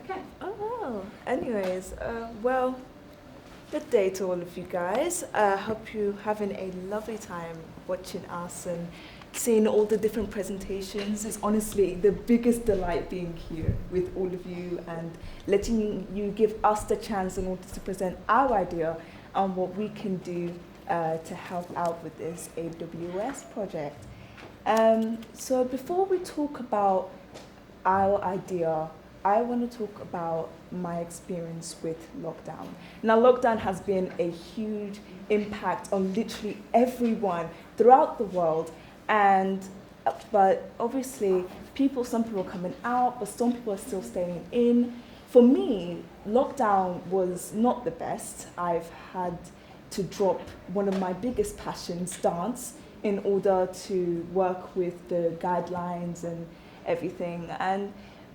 Okay. Oh, anyways, well, good day to all of you guys. I hope you're having a lovely time watching us and seeing all the different presentations. It's honestly the biggest delight being here with all of you and letting you give us the chance in order to present our idea on what we can do to help out with this AWS project. So before we talk about our idea, I want to talk about my experience with lockdown. Now, lockdown has been a huge impact on literally everyone throughout the world, and but obviously, some people are coming out, but some people are still staying in. For me, lockdown was not the best. I've had to drop one of my biggest passions, dance, in order to work with the guidelines and everything. And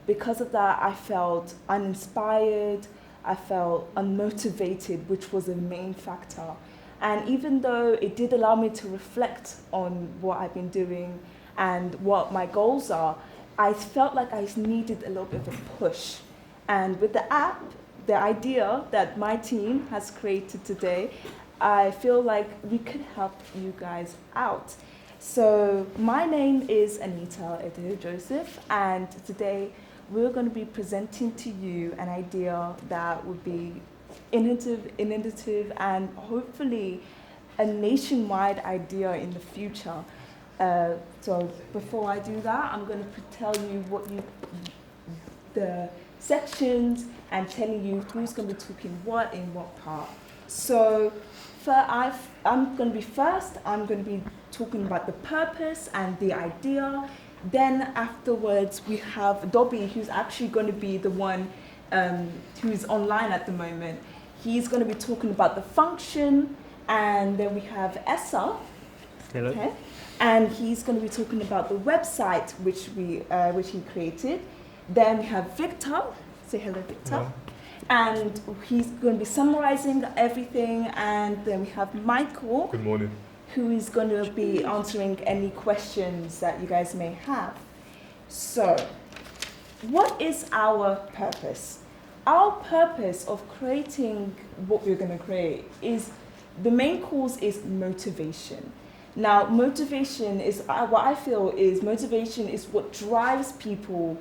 because of that, I felt uninspired, I felt unmotivated, which was a main factor. And even though it did allow me to reflect on what I've been doing and what my goals are, I felt like I needed a little bit of a push. And with the app, the idea that my team has created today, I feel like we could help you guys out. So my name is Anita Edo Joseph, and today we're going to be presenting to you an idea that would be innovative and hopefully a nationwide idea in the future. So before I do that, I'm going to tell you the sections and telling you who's going to be talking what in what part. So I'm going to be talking about the purpose and the idea. Then afterwards, we have Dobby, who's actually going to be the one who's online at the moment. He's going to be talking about the function. And then we have Essa. Hello. Okay, and he's going to be talking about the website which he created. Then we have Victor. Say hello, Victor. Hello. And he's going to be summarizing everything. And then we have Michael. Good morning. Who is going to be answering any questions that you guys may have. So, what is our purpose? Our purpose of creating what we're going to create is, the main cause is motivation. Now, motivation is, what I feel is, motivation is what drives people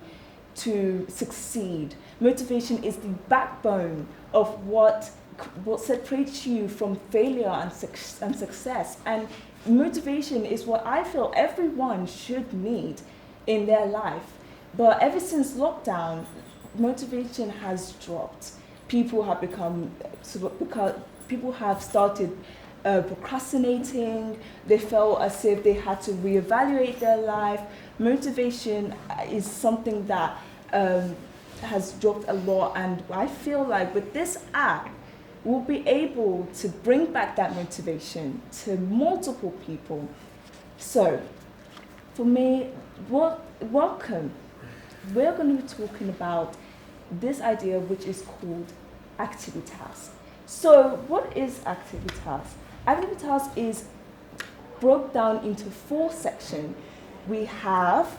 to succeed. Motivation is the backbone of what separates you from failure and success. And motivation is what I feel everyone should need in their life. But ever since lockdown, motivation has dropped. People have started procrastinating. They felt as if they had to reevaluate their life. Motivation is something that has dropped a lot, and I feel like with this app, we'll be able to bring back that motivation to multiple people. So, for me, welcome. We're going to be talking about this idea which is called Activitas. So, what is Activitas? Activitas is broke down into 4 sections. We have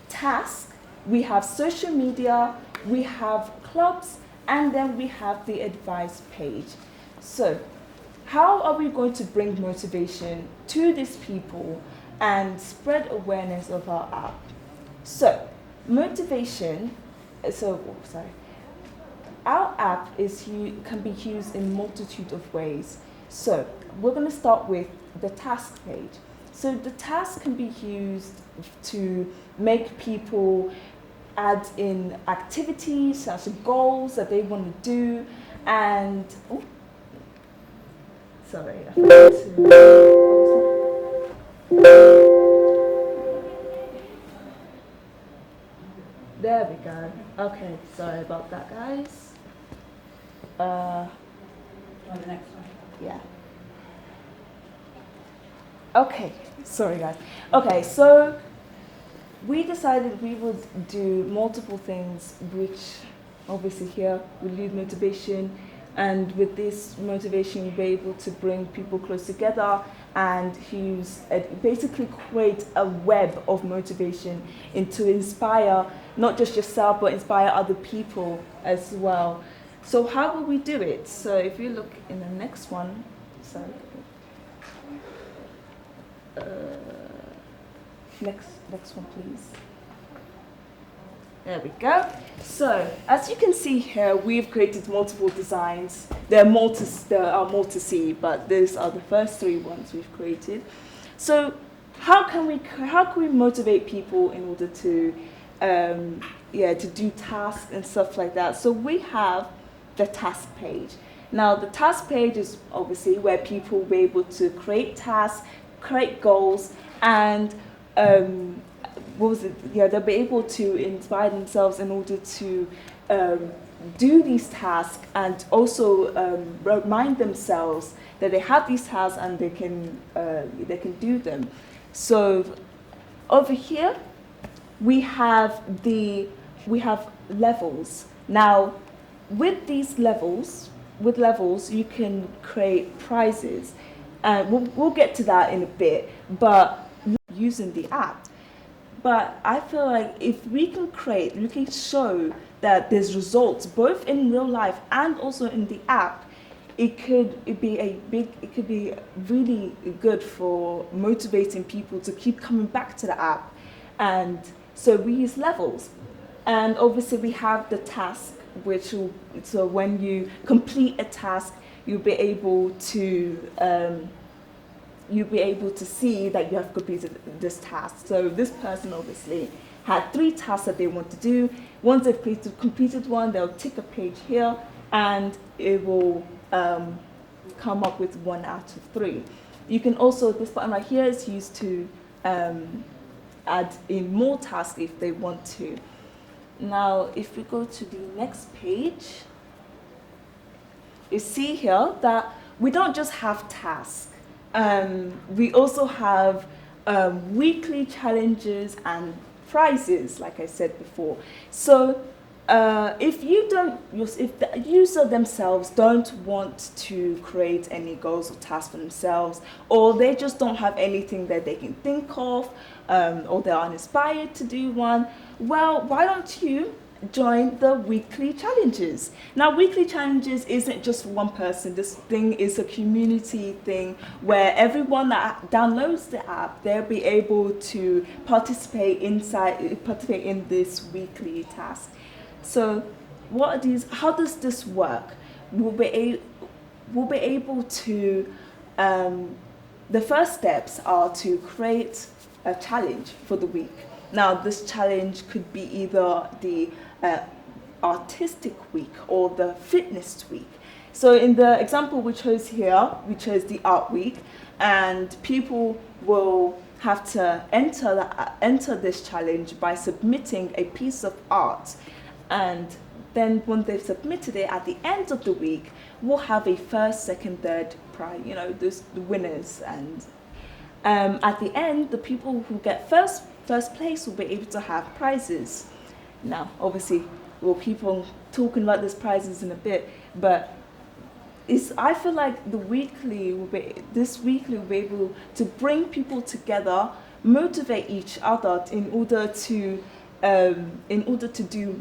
task, we have social media, we have clubs, and then we have the advice page. So, how are we going to bring motivation to these people and spread awareness of our app? So, our app can be used in multitude of ways. So, we're going to start with the task page. So, the task can be used to make people add in activities, such as goals that they want to do, and I forgot to. There we go. Okay, sorry about that, guys. On the next one. Yeah. Okay, sorry guys. Okay, so we decided we would do multiple things, which obviously here we lose motivation. And with this motivation, you'll be able to bring people close together and basically create a web of motivation and to inspire not just yourself, but inspire other people as well. So how will we do it? So if you look in the next one, sorry. Next one, please. There we go. So, as you can see here, we've created multiple designs. There are more to see, but these are the first 3 ones we've created. So, how can we motivate people in order to do tasks and stuff like that? So we have the task page. Now, the task page is obviously where people will be able to create tasks, create goals, and they'll be able to inspire themselves in order to do these tasks and also remind themselves that they have these tasks and they can do them. So over here we have levels. Now with these levels, you can create prizes. We'll get to that in a bit, but using the app. But I feel like if we can show that there's results both in real life and also in the app, it could be really good for motivating people to keep coming back to the app. And so we use levels. And obviously we have the task, so when you complete a task, you'll be able to see that you have completed this task. So this person obviously had 3 tasks that they want to do. Once they've completed one, they'll tick a page here, and it will come up with 1 out of 3. You can also, this button right here is used to add in more tasks if they want to. Now, if we go to the next page, you see here that we don't just have tasks. We also have weekly challenges and prizes, like I said before. So if the user themselves don't want to create any goals or tasks for themselves, or they just don't have anything that they can think of, or they're uninspired to do one, well, why don't you join the weekly challenges? Now, weekly challenges isn't just for one person. This thing is a community thing where everyone that downloads the app, they'll be able to participate in this weekly task. So what are these? How does this work? We'll be able to, the first steps are to create a challenge for the week. Now, this challenge could be either the artistic week or the fitness week. So in the example we chose here, we chose the art week, and people will have to enter this challenge by submitting a piece of art. And then when they've submitted it, at the end of the week, we'll have a first, second, third prize, the winners. And at the end, the people who get first place will be able to have prizes. Now, obviously, we'll keep on talking about these prizes in a bit, but I feel like this weekly will be able to bring people together, motivate each other in order to do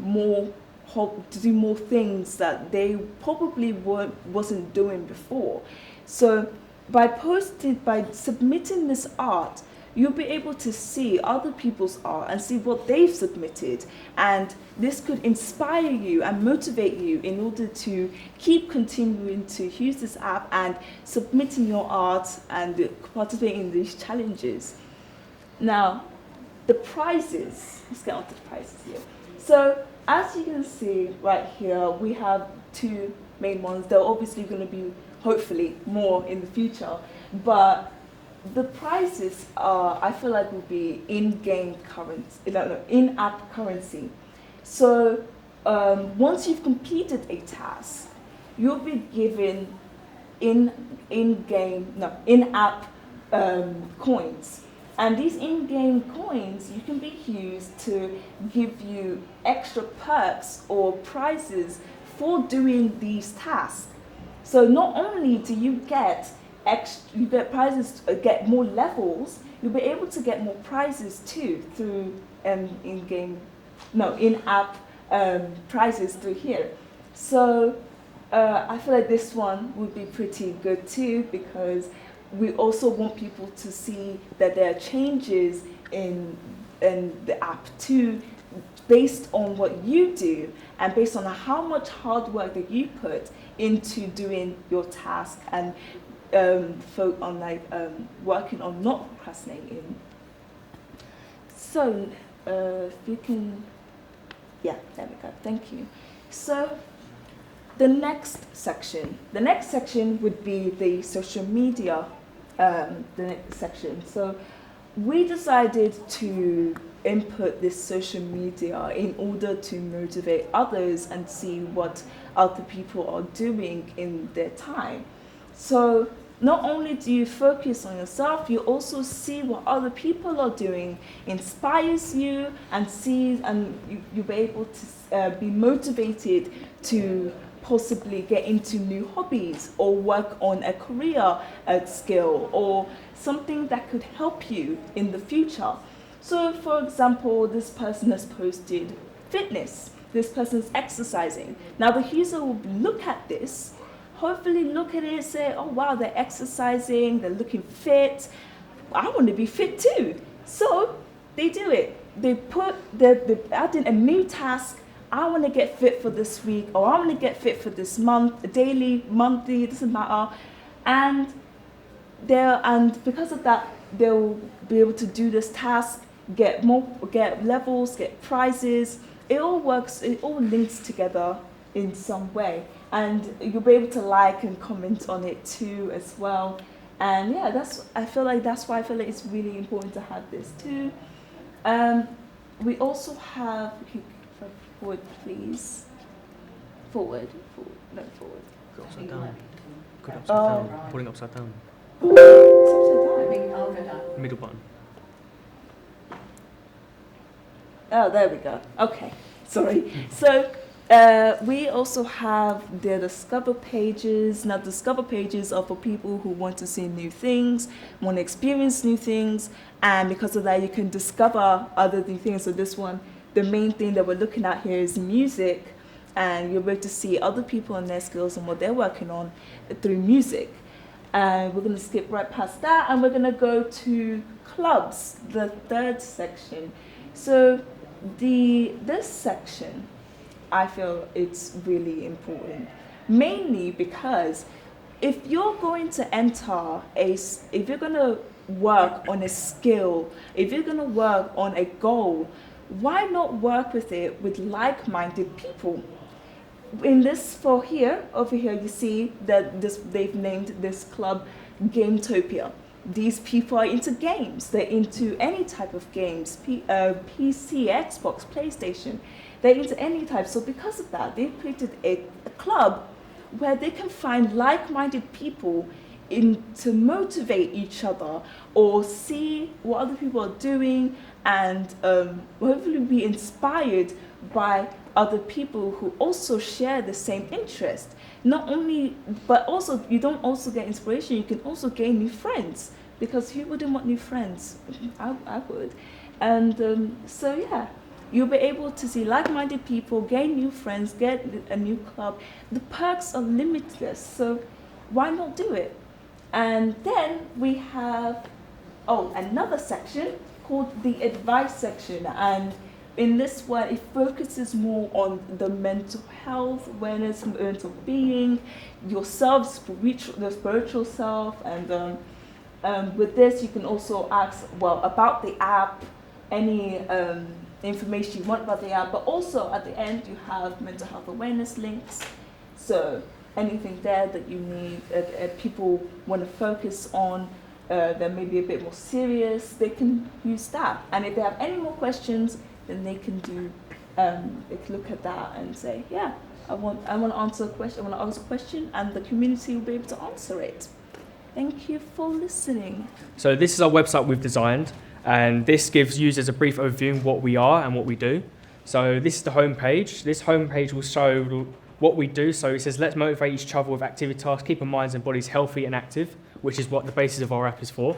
more things that they probably wasn't doing before. So by submitting this art, you'll be able to see other people's art and see what they've submitted. And this could inspire you and motivate you in order to keep continuing to use this app and submitting your art and participating in these challenges. Now, the prizes. Let's get on to the prizes here. So, as you can see right here, we have 2 main ones. There are obviously going to be, hopefully, more in the future. But the prizes I feel like will be in-app currency. So once you've completed a task, you'll be given in-app coins. And these in-game coins, you can be used to give you extra perks or prizes for doing these tasks. So not only do you get you get prizes, get more levels, you'll be able to get more prizes too through in-app prizes through here. So I feel like this one would be pretty good too, because we also want people to see that there are changes in the app too, based on what you do and based on how much hard work that you put into doing your task and working on not procrastinating. So if you can, yeah, there we go, thank you. So the next section would be the social media, the next section. So we decided to input this social media in order to motivate others and see what other people are doing in their time. So not only do you focus on yourself, you also see what other people are doing, inspires you, and you'll be able to be motivated to possibly get into new hobbies or work on a career skill or something that could help you in the future. So for example, this person has posted fitness. This person's exercising. Now the user will look at this, hopefully look at it, say, oh wow, they're exercising, they're looking fit. I want to be fit too. So they do it. They add in a new task. I want to get fit for this week, or I want to get fit for this month, daily, monthly, it doesn't matter. And because of that, they'll be able to do this task, get levels, get prizes. It all works, it all links together in some way. And you'll be able to like and comment on it too as well. And yeah, that's why I feel like it's really important to have this too. We also have, forward please. Forward. Go upside down. Go upside down. Putting upside down. It's upside down. Middle button. Oh, there we go. Okay, sorry. So we also have the Discover pages. Now, Discover pages are for people who want to see new things, want to experience new things, and because of that, you can discover other new things. So this one, the main thing that we're looking at here is music, and you're able to see other people and their skills and what they're working on through music. And we're going to skip right past that, and we're going to go to clubs, the third section. So this section, I feel it's really important, mainly because if you're going to if you're going to work on a skill, if you're going to work on a goal, why not work with it with like-minded people? Over here, you see that they've named this club Gametopia. These people are into games. They're into any type of games, PC, Xbox, PlayStation. They're into any type. So because of that, they've created a club where they can find like-minded people to motivate each other or see what other people are doing and hopefully be inspired by other people who also share the same interest. But also you don't also get inspiration, you can also gain new friends, because who wouldn't want new friends? I would. And so yeah, you'll be able to see like-minded people, gain new friends, get a new club. The perks are limitless, so why not do it? And then we have another section called the advice section, and in this one, it focuses more on the mental health, awareness, mental being, yourself, the spiritual self, and with this, you can also ask, about the app, any information you want about the app, but also at the end, you have mental health awareness links. So anything there that you need, people want to focus on, that may be a bit more serious, they can use that. And if they have any more questions, then they can look at that and say, yeah, I want to answer a question, I want to ask a question, and the community will be able to answer it. Thank you for listening. So this is our website we've designed, and this gives users a brief overview of what we are and what we do. So this is the homepage. This homepage will show what we do. So it says, let's motivate each other with activity tasks, keep our minds and bodies healthy and active, which is what the basis of our app is for.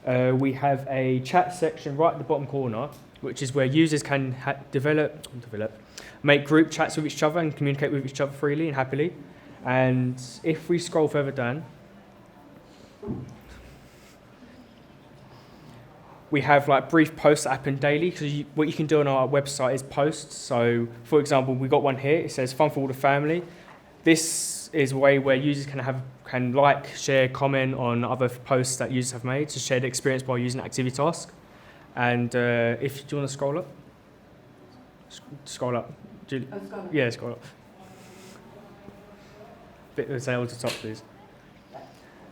We have a chat section right at the bottom corner, which is where users can make group chats with each other and communicate with each other freely and happily. And if we scroll further down, we have like brief posts that happen daily, because what you can do on our website is posts. So for example, we got one here, it says fun for all the family. This is a way where users can like, share, comment on other posts that users have made to share the experience by using Activity Task. And if do you want to scroll up? Scroll up. Scroll up. Yeah, scroll up. Say all to the top, please.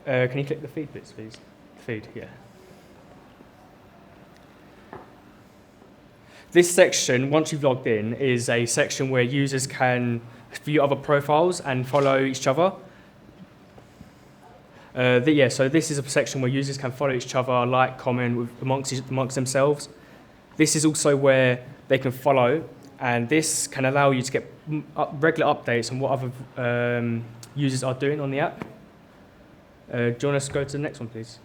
Can you click the feed bits, please? Feed, yeah. This section, once you've logged in, is a section where users can view other profiles and follow each other. So this is a section where users can follow each other, like, comment amongst themselves. This is also where they can follow, and this can allow you to get regular updates on what other users are doing on the app. Do you want us to go to the next one, please?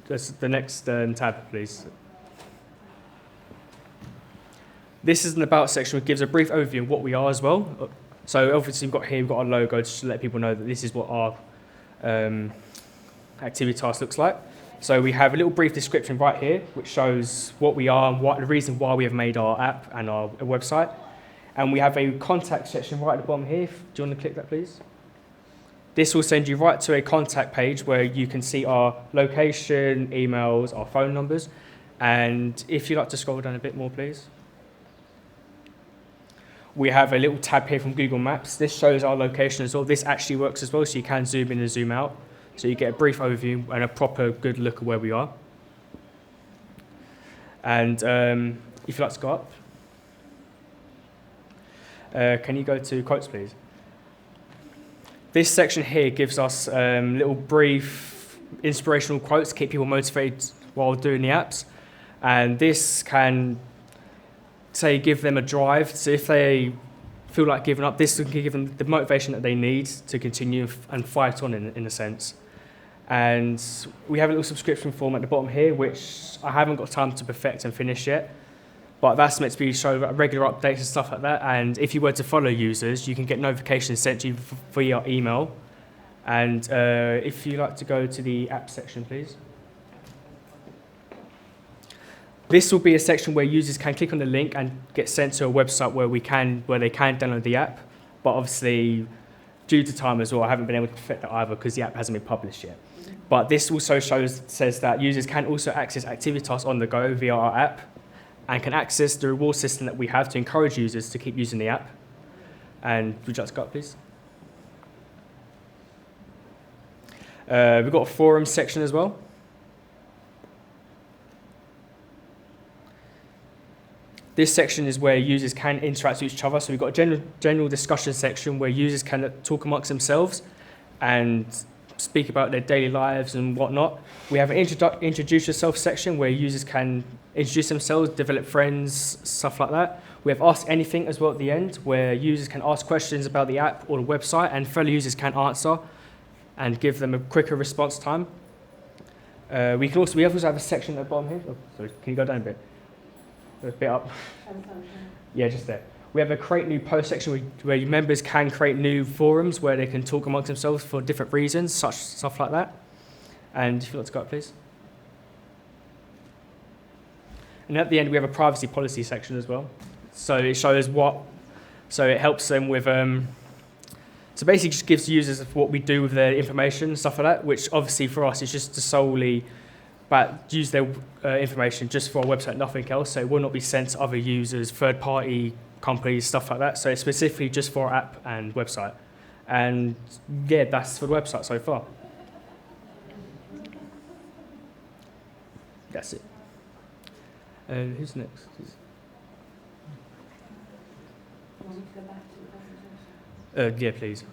Just the next tab, please. This is an About section which gives a brief overview of what we are as well. So obviously we've got our logo to let people know that this is what our activity task looks like. So we have a little brief description right here which shows what we are and the reason why we have made our app and our website. And we have a contact section right at the bottom here. Do you want to click that, please? This will send you right to a contact page where you can see our location, emails, our phone numbers. And if you'd like to scroll down a bit more, please. We have a little tab here from Google Maps. This shows our location as well. This actually works as well, so you can zoom in and zoom out. So you get a brief overview and a proper good look at where we are. And if you'd like to go up, can you go to quotes, please? This section here gives us little brief inspirational quotes to keep people motivated while doing the apps. And this can give them a drive. So if they feel like giving up, this can give them the motivation that they need to continue and fight on in a sense. And we have a little subscription form at the bottom here, which I haven't got time to perfect and finish yet, but that's meant to be show regular updates and stuff like that. And if you were to follow users, you can get notifications sent to you via email. And if you'd like to go to the app section, please. This will be a section where users can click on the link and get sent to a website where they can download the app. But obviously, due to time as well, I haven't been able to perfect that either because the app hasn't been published yet. But this also says that users can also access activity tasks on the go via our app and can access the reward system that we have to encourage users to keep using the app. And would you like to go up, please? We've got a forum section as well. This section is where users can interact with each other. So we've got a general discussion section where users can talk amongst themselves and speak about their daily lives and whatnot. We have an introduce yourself section where users can introduce themselves, develop friends, stuff like that. We have Ask Anything as well at the end, where users can ask questions about the app or the website and fellow users can answer and give them a quicker response time. We also have a section at the bottom here. Oh, sorry, can you go down a bit up? Yeah, just there. We have a create new post section where your members can create new forums where they can talk amongst themselves for different reasons, such stuff like that. And if you'd like to go up, please. And at the end, we have a privacy policy section as well. So it shows so it helps them with, so basically just gives users what we do with their information, stuff like that, which obviously for us is just to solely use their information just for our website, nothing else. So it will not be sent to other users, third-party companies, stuff like that. So it's specifically just for our app and website. And yeah, that's for the website so far. That's it. Who's next? Want me to go back to the presentation? Yeah, please.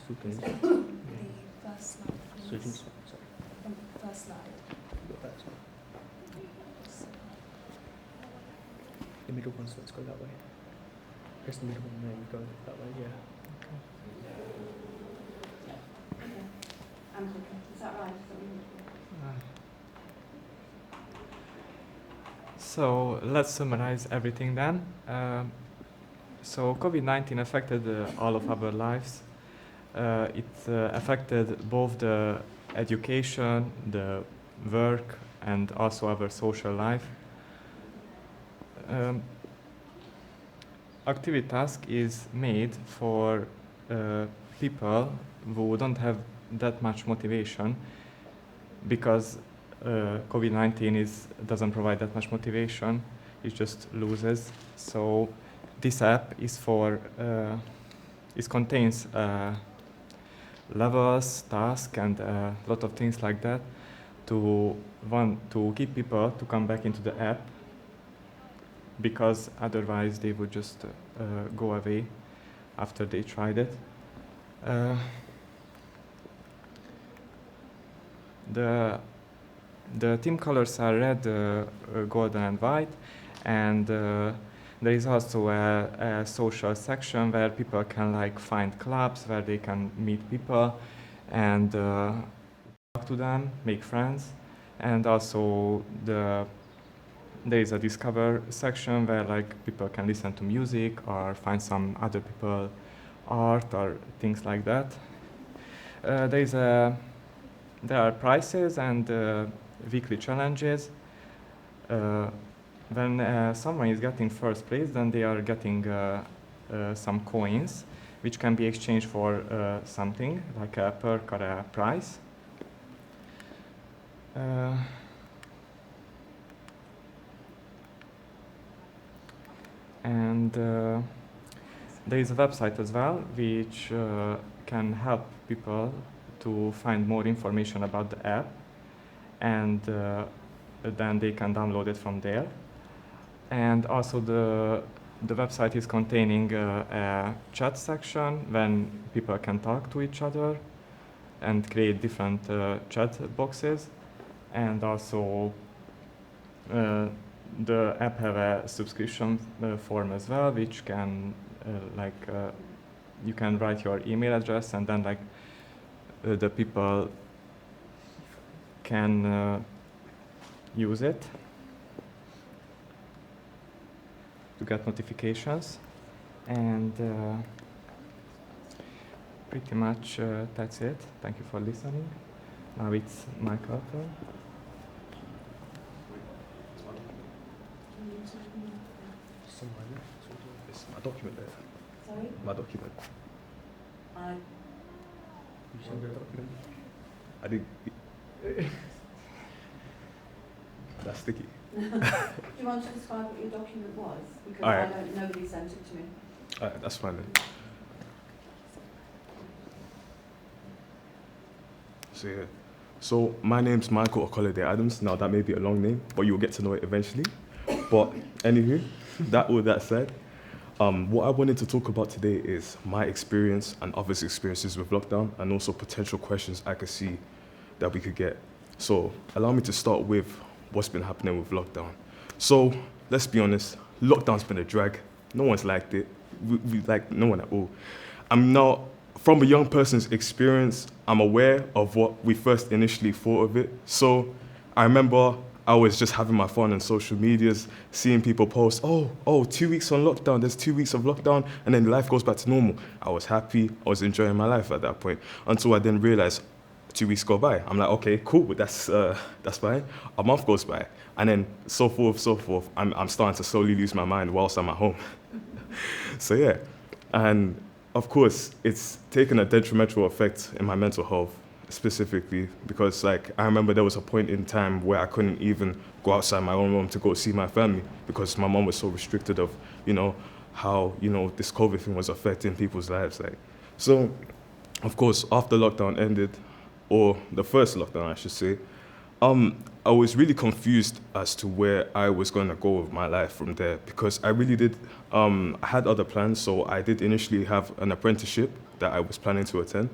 The first slide, please. First slide. The middle one, so let's go that way. Press the middle one, there you go. That way, yeah. Okay. I'm clicking. Is that right? Is that what you want to do? So let's summarize everything then. So COVID-19 affected all of our lives. It affected both the education, the work, and also our social life. Activitask is made for people who don't have that much motivation because COVID-19 doesn't provide that much motivation. It just loses. So this app is for it contains levels, tasks, and a lot of things like that to keep people to come back into the app, because otherwise they would just go away after they tried it. The team colors are red, golden, and white, and there is also a social section where people can find clubs where they can meet people and talk to them, make friends, and also there is a discover section where people can listen to music or find some other people art or things like that. There are prizes and weekly challenges. When someone is getting first place, then they are getting some coins, which can be exchanged for something like a perk or a prize. And there is a website as well, which can help people to find more information about the app, and then they can download it from there. And also the website is containing a chat section when people can talk to each other and create different chat boxes. And also the app have a subscription form as well, which can you can write your email address, and then the people can use it to get notifications. And pretty much that's it. Thank you for listening. Now it's my turn. It's my document there. Sorry? My document. You send the document? I did. That's sticky. Do you want to describe what your document was? Because Alright. nobody sent it to me. Alright, that's fine then. So yeah. So my name's Michael Okolade Adams. Now that may be a long name, but you'll get to know it eventually. But anywho, all that said, what I wanted to talk about today is my experience and others' experiences with lockdown, and also potential questions I could see that we could get. So allow me to start with what's been happening with lockdown. So let's be honest, lockdown's been a drag. No one's liked it. We like no one at all. I'm now, from a young person's experience, I'm aware of what we first initially thought of it. So I remember I was just having my fun on social medias, seeing people post, oh, 2 weeks on lockdown, there's 2 weeks of lockdown, and then life goes back to normal. I was happy, I was enjoying my life at that point, until I then realized 2 weeks go by. I'm like, okay, cool, that's fine. A month goes by, and then so forth. I'm starting to slowly lose my mind whilst I'm at home. So yeah, and of course, it's taken a detrimental effect in my mental health, specifically because I remember there was a point in time where I couldn't even go outside my own room to go see my family because my mom was so restricted of, how, this COVID thing was affecting people's lives. So, of course, after lockdown ended, or the first lockdown, I should say, I was really confused as to where I was going to go with my life from there, because I really did, I had other plans. So I did initially have an apprenticeship that I was planning to attend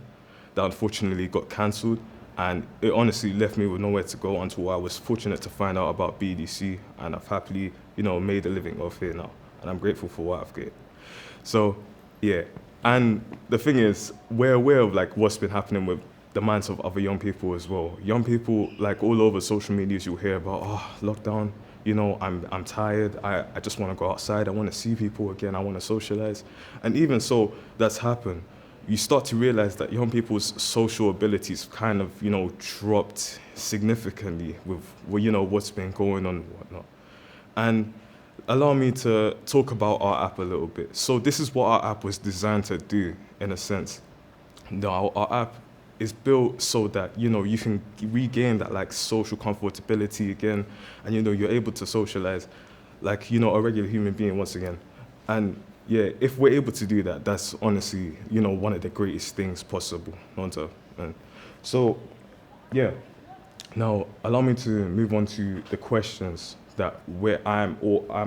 that unfortunately got cancelled, and it honestly left me with nowhere to go until I was fortunate to find out about BDC, and I've happily, made a living off here now, and I'm grateful for what I've got. So, yeah. And the thing is, we're aware of like what's been happening with the minds of other young people as well. Young people, like all over social medias, you'll hear about, oh, lockdown, you know, I'm tired, I just want to go outside, I want to see people again, I want to socialize. And even so, that's happened. You start to realize that young people's social abilities kind of, you know, dropped significantly with, well, you know, what's been going on and whatnot. And allow me to talk about our app a little bit. So this is what our app was designed to do, in a sense. Now, our app is built so that, you know, you can regain that like social comfortability again, and, you know, you're able to socialize like, you know, a regular human being once again. And yeah, if we're able to do that, that's honestly, you know, one of the greatest things possible on Earth. And so, yeah. Now, allow me to move on to the questions that I'm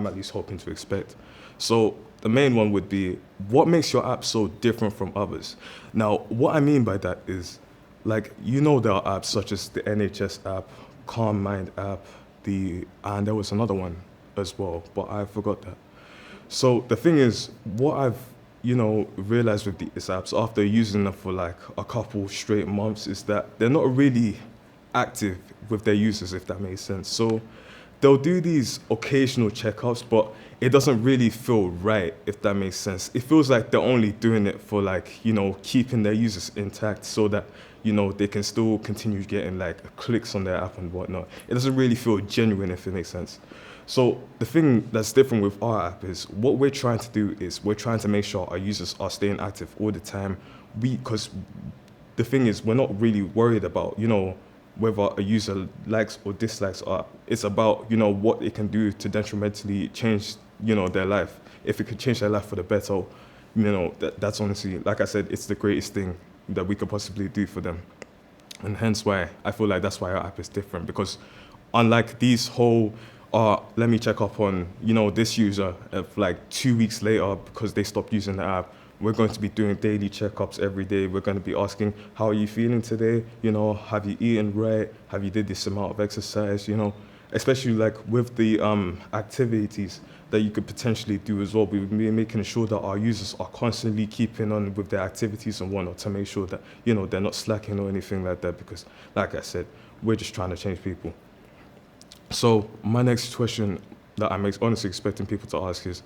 at least hoping to expect. So the main one would be, what makes your app so different from others? Now, what I mean by that is, like, you know, there are apps such as the NHS app, Calm Mind app, and there was another one as well, but I forgot that. So the thing is, what I've, you know, realized with these apps after using them for like a couple straight months is that they're not really active with their users, if that makes sense. So they'll do these occasional checkups, but it doesn't really feel right, if that makes sense. It feels like they're only doing it for like, you know, keeping their users intact so that, you know, they can still continue getting like clicks on their app and whatnot. It doesn't really feel genuine, if it makes sense. So the thing that's different with our app is what we're trying to do is we're trying to make sure our users are staying active all the time. Because the thing is, we're not really worried about, you know, whether a user likes or dislikes art. It's about, you know, what it can do to detrimentally change, you know, their life. If it could change their life for the better, you know, that's honestly, like I said, it's the greatest thing that we could possibly do for them. And hence why I feel like that's why our app is different, because unlike these whole, let me check up on, you know, this user of like 2 weeks later because they stopped using the app, we're going to be doing daily checkups every day. We're going to be asking, how are you feeling today? You know, have you eaten right? Have you did this amount of exercise? You know, especially like with the activities that you could potentially do as well. We've been making sure that our users are constantly keeping on with their activities and whatnot to make sure that, you know, they're not slacking or anything like that, because like I said, we're just trying to change people. So my next question that I'm honestly expecting people to ask is,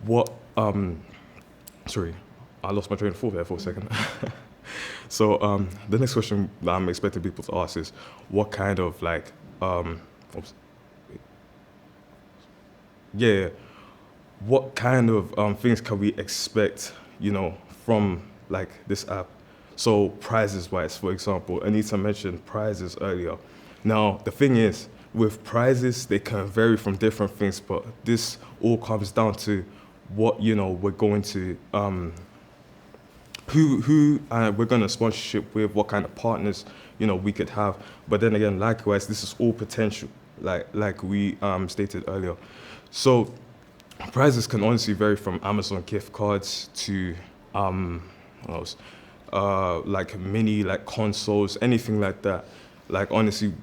what, sorry, I lost my train of thought there for a second. So the next question that I'm expecting people to ask is, what kind of like, what kind of things can we expect, you know, from like this app? So prizes wise, for example, Anita mentioned prizes earlier. Now, the thing is, with prizes, they can vary from different things, but this all comes down to what, you know, we're going to, who we're going to sponsorship with, what kind of partners, you know, we could have. But then again, likewise, this is all potential, like we stated earlier. So prizes can honestly vary from Amazon gift cards to, what else? Like mini, like consoles, anything like that. Like honestly,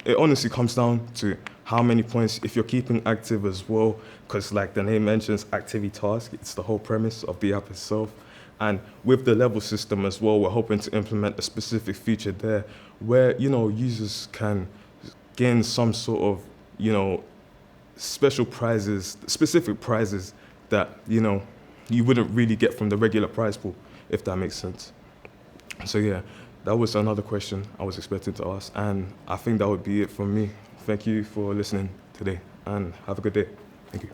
it honestly comes down to how many points, if you're keeping active as well, because like the name mentions, activity task, it's the whole premise of the app itself. And with the level system as well, we're hoping to implement a specific feature there where, you know, users can gain some sort of, you know, special prizes, specific prizes that, you know, you wouldn't really get from the regular prize pool, if that makes sense. So yeah, that was another question I was expecting to ask, and I think that would be it from me. Thank you for listening today, and have a good day. Thank you.